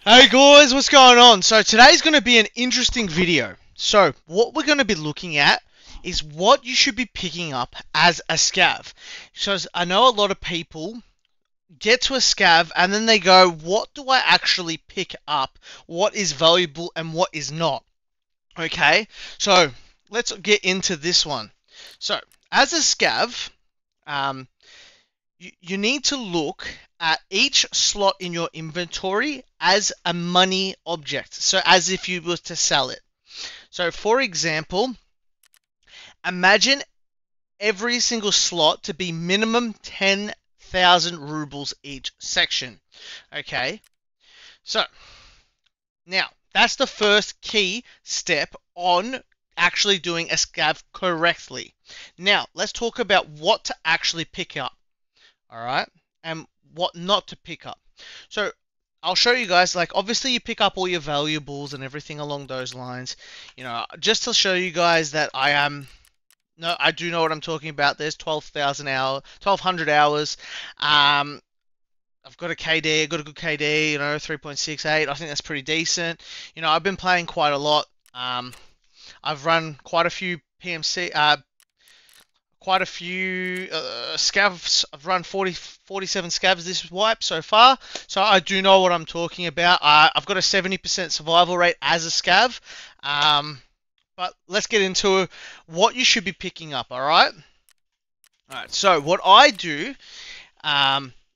Hey guys, what's going on? So today's going to be an interesting video. So what we're going to be looking at is what you should be picking up as a scav. So I know a lot of people get to a scav and then they go, what do I actually pick up? What is valuable and what is not? Okay, so let's get into this one. So as a scav, um, you need to look at each slot in your inventory as a money object. So as if you were to sell it. So for example, imagine every single slot to be minimum 10,000 rubles each section. Okay. So now that's the first key step on actually doing a scav correctly. Now let's talk about what to actually pick up. All right, and what not to pick up. So I'll show you guys, like obviously you pick up all your valuables and everything along those lines, just to show you guys that I do know what I'm talking about. There's 1200 hours. I've got a KD, got a good KD, 3.68. I think that's pretty decent. I've been playing quite a lot. I've run quite a few PMC, quite a few scavs. I've run 47 scavs this wipe so far, so I do know what I'm talking about. I've got a 70% survival rate as a scav, but let's get into what you should be picking up. Alright, so what I do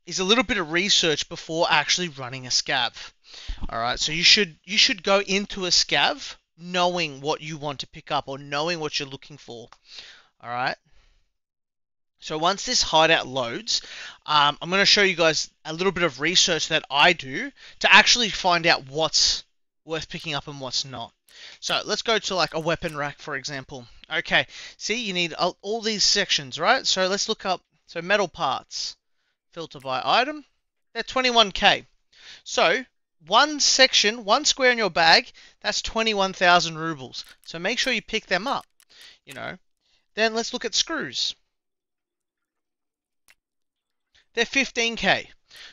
is a little bit of research before actually running a scav. Alright, so you should go into a scav knowing what you want to pick up or knowing what you're looking for. Alright, so once this hideout loads, I'm going to show you guys a little bit of research that I do to actually find out what's worth picking up and what's not. So let's go to like a weapon rack, for example. Okay, see, you need all these sections, right? So let's look up, so metal parts, filter by item, they're 21k. So one section, one square in your bag, that's 21,000 rubles. So make sure you pick them up, Then let's look at screws. They're 15k.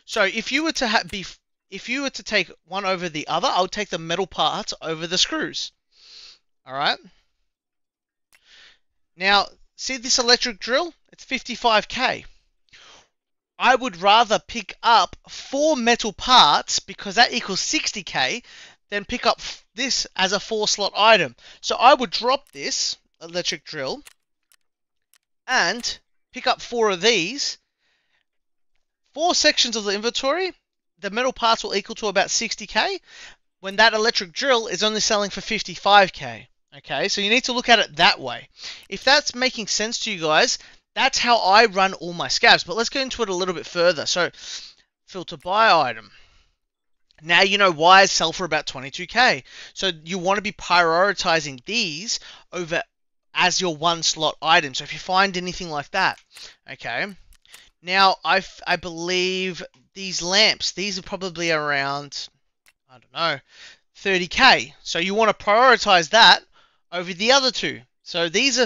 So if you were to take one over the other, I would take the metal parts over the screws. All right. Now, see this electric drill? It's 55k. I would rather pick up 4 metal parts because that equals 60k than pick up this as a 4-slot item. So I would drop this electric drill and pick up 4 of these. 4 sections of the inventory, the metal parts will equal to about 60k, when that electric drill is only selling for 55k. Okay, so you need to look at it that way. If that's making sense to you guys, that's how I run all my scavs. But let's go into it a little bit further. So, filter by item. Now you know why I sell for about 22k. So you want to be prioritizing these over as your 1-slot item. So if you find anything like that, okay. Now, I believe these lamps, these are probably around, I don't know, 30k. So you want to prioritize that over the other two. So these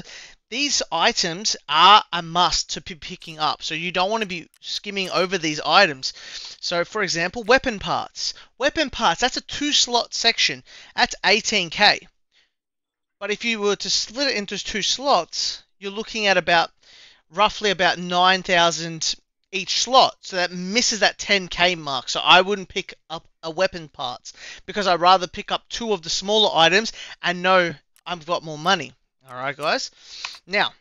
items are a must to be picking up. So you don't want to be skimming over these items. So for example, weapon parts. Weapon parts, that's a 2-slot section. That's 18k. But if you were to split it into 2 slots, you're looking at roughly about 9,000 each slot, so that misses that 10k mark. So I wouldn't pick up a weapon parts because I'd rather pick up 2 of the smaller items and know I've got more money. Alright guys, now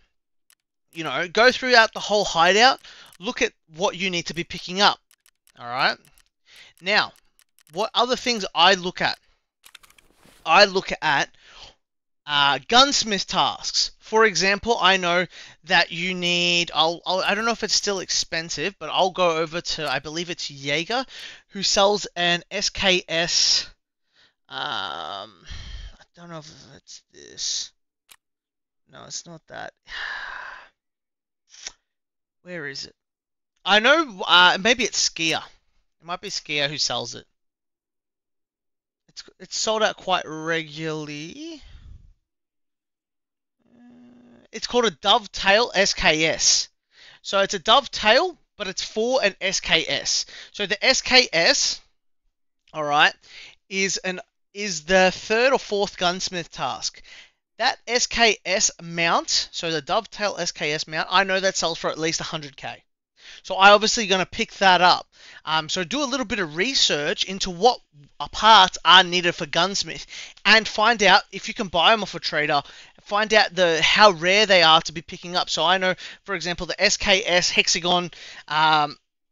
go throughout the whole hideout, look at what you need to be picking up. Alright, now what other things I look at? I look at gunsmith tasks. For example, I know that you need, I don't know if it's still expensive, but I'll go over to, I believe it's Jaeger, who sells an SKS, I don't know if it's this. No, it's not that. Where is it? I know, maybe it's Skier. It might be Skier who sells it. It's sold out quite regularly. It's called a Dovetail SKS. So it's a Dovetail, but it's for an SKS. So the SKS, all right, is the third or fourth gunsmith task. That SKS mount, so the dovetail SKS mount, I know that sells for at least 100k. So I obviously going to pick that up. So do a little bit of research into what parts are needed for gunsmith, and find out if you can buy them off a trader. Find out how rare they are to be picking up. So I know, for example, the SKS hexagon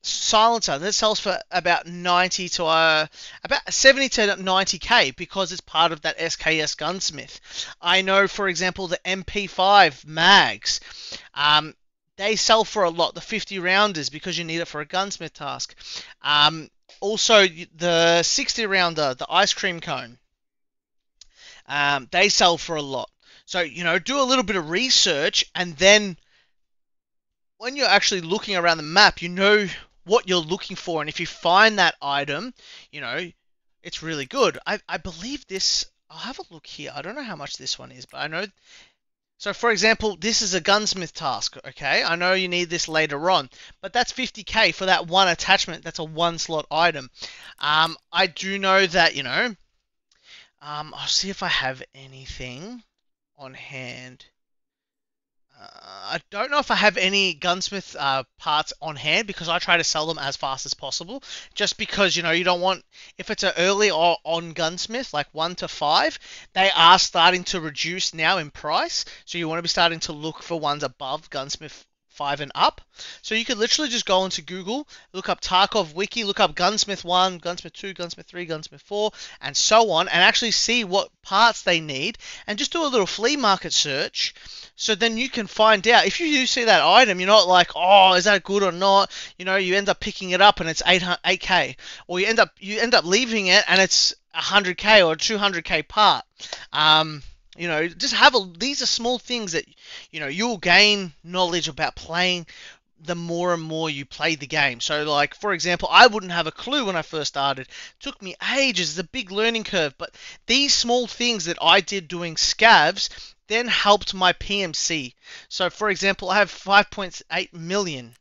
silencer that sells for about 90 to about 70 to 90k because it's part of that SKS gunsmith. I know, for example, the MP5 mags. They sell for a lot, the 50 rounders, because you need it for a gunsmith task. Also, the 60 rounder, the ice cream cone, they sell for a lot. So, do a little bit of research, and then when you're actually looking around the map, you know what you're looking for. And if you find that item, it's really good. I believe this, I'll have a look here. I don't know how much this one is, but I know. So, for example, this is a gunsmith task, okay? I know you need this later on, but that's 50k for that one attachment. That's a one-slot item. I do know that, I'll see if I have anything on hand. I don't know if I have any gunsmith parts on hand, because I try to sell them as fast as possible. Just because, you don't want, if it's an early or on gunsmith, like 1 to 5, they are starting to reduce now in price. So you want to be starting to look for ones above gunsmith 5 and up. So you could literally just go into Google, look up Tarkov wiki, look up gunsmith 1, gunsmith 2, gunsmith 3, gunsmith 4, and so on, and actually see what parts they need, and just do a little flea market search. So then you can find out, if you do see that item, you're not like, oh, is that good or not? You end up picking it up and it's 8k, or you end up leaving it and it's 100k or 200k part. Just these are small things that, you'll gain knowledge about playing the more and more you play the game. So, like, for example, I wouldn't have a clue when I first started. It took me ages. It's a big learning curve. But these small things that I did doing scavs then helped my PMC. So, for example, I have 5.8 million.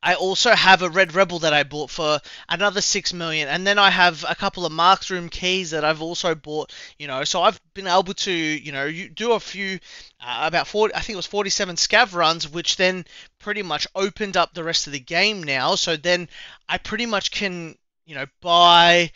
I also have a Red Rebel that I bought for another 6 million, and then I have a couple of Mark's Room keys that I've also bought, so I've been able to, do a few, about 40, I think it was 47 scav runs, which then pretty much opened up the rest of the game now. So then I pretty much can, buy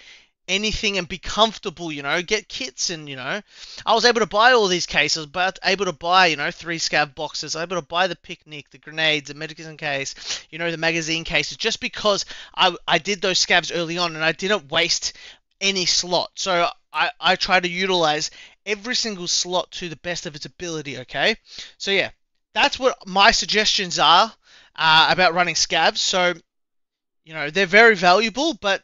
anything and be comfortable, get kits, and I was able to buy all these cases, but able to buy 3 scav boxes, able to buy the picnic, the grenades, the medicine case, the magazine cases, just because I did those scavs early on and I didn't waste any slot. So I try to utilize every single slot to the best of its ability. Okay, so yeah, that's what my suggestions are about running scavs. So they're very valuable, but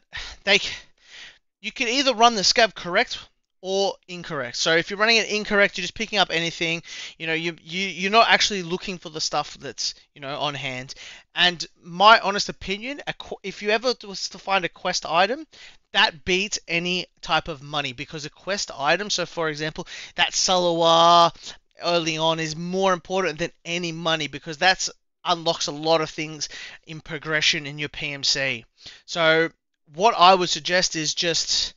you can either run the scav correct or incorrect. So if you're running it incorrect, you're just picking up anything. You're not actually looking for the stuff that's on hand. And my honest opinion, if you ever was to find a quest item, that beats any type of money, because a quest item, so for example, that Salawar early on, is more important than any money, because that's unlocks a lot of things in progression in your PMC. So what I would suggest is just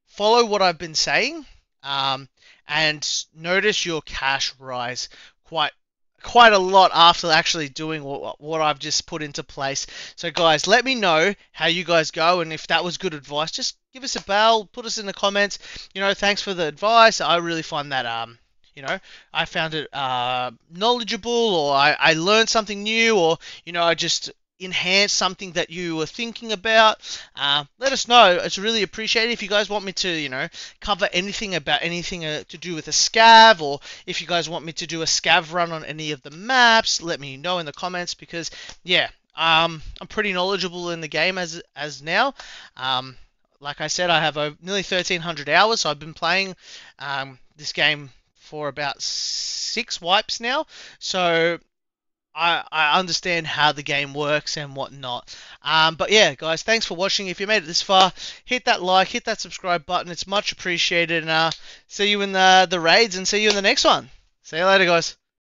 follow what I've been saying, and notice your cash rise quite a lot after actually doing what I've just put into place. So guys, let me know how you guys go, and if that was good advice, just give us a bell, put us in the comments. Thanks for the advice. I really find that I found it knowledgeable, or I learned something new, or I just enhance something that you were thinking about. Let us know. It's really appreciated. If you guys want me to cover anything about anything to do with a scav, or if you guys want me to do a scav run on any of the maps, let me know in the comments, because yeah, I'm pretty knowledgeable in the game as now. Like I said, I have nearly 1,300 hours, so I've been playing this game for about 6 wipes now, so I understand how the game works and whatnot. But yeah, guys, thanks for watching. If you made it this far, hit that like, hit that subscribe button. It's much appreciated. And see you in the raids, and see you in the next one. See you later, guys.